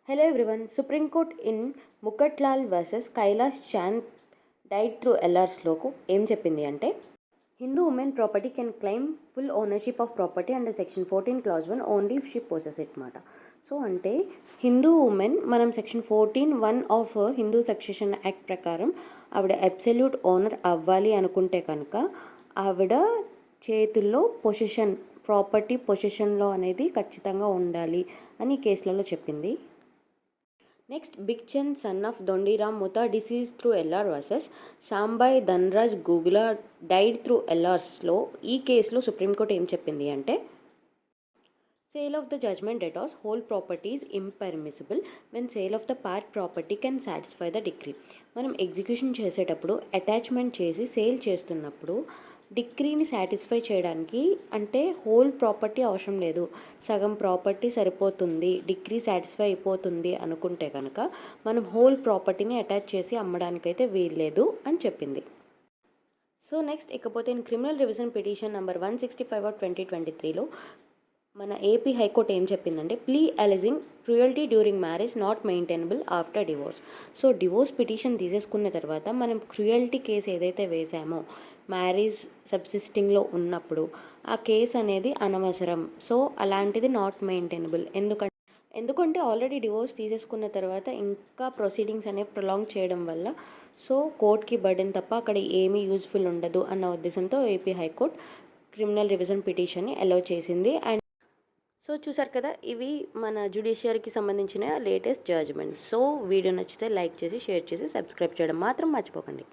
Hello everyone. Supreme Court in Mukatlal versus Kailash Chand died through ఎల్ఆర్స్లోకు ఏం చెప్పింది అంటే Hindu women property can claim full ownership of property under section 14 clause 1 only if she possess it మాట. So అంటే Hindu women మనం section 14(1) of Hindu succession act ప్రకారం ఆవిడ absolute owner అవ్వాలి అనుకుంటే కనుక ఆవిడ చేతుల్లో పొజిషన్ ప్రాపర్టీ పొజిషన్లో అనేది ఖచ్చితంగా ఉండాలి అని కేసులలో చెప్పింది. Next Bhik Chand son of Dhondiram Mutha deceased through LR versus Sambai Dhanraj Gugale died through ఎల్ఆర్స్లో ఈ కేసులో సుప్రీంకోర్టు ఏం చెప్పింది అంటే sale of the judgment debtor's whole property is impermissible when sale of the part property can satisfy the decree. మనం ఎగ్జిక్యూషన్ చేసేటప్పుడు అటాచ్మెంట్ చేసి sale చేస్తున్నప్పుడు డిగ్రీని సాటిస్ఫై చేయడానికి అంటే హోల్ ప్రాపర్టీ అవసరం లేదు, సగం ప్రాపర్టీ సరిపోతుంది, డిగ్రీ సాటిస్ఫై అయిపోతుంది అనుకుంటే కనుక మనం హోల్ ప్రాపర్టీని అటాచ్ చేసి అమ్మడానికైతే వీల్లేదు అని చెప్పింది. సో నెక్స్ట్ ఇకపోతే క్రిమినల్ రివిజన్ పిటిషన్ నెంబర్ 165/2023లో మన ఏపీ హైకోర్టు ఏం చెప్పిందంటే plea alleging cruelty during marriage not maintainable after divorce. So divorce petition తీసేసుకున్న తర్వాత మనం క్రుయల్టీ కేసు ఏదైతే వేసామో మ్యారేజ్ సబ్సిస్టింగ్లో ఉన్నప్పుడు ఆ కేసు అనేది అనవసరం. సో అలాంటిది నాట్ మెయింటైనబుల్. ఎందుకంటే ఆల్రెడీ డివోర్స్ తీసేసుకున్న తర్వాత ఇంకా ప్రొసీడింగ్స్ అనేవి ప్రొలాంగ్ చేయడం వల్ల సో కోర్ట్కి బర్డెన్ తప్ప అక్కడ ఏమీ యూజ్ఫుల్ ఉండదు అన్న ఉద్దేశంతో ఏపీ హైకోర్టు క్రిమినల్ రివిజన్ పిటిషన్ని అలౌ చేసింది. అండ్ సో చూసారు కదా, ఇవి మన జ్యుడిషియరీకి సంబంధించిన లేటెస్ట్ జడ్జ్మెంట్స్. సో వీడియో నచ్చితే లైక్ చేసి షేర్ చేసి సబ్స్క్రైబ్ చేయడం మాత్రం మర్చిపోకండి.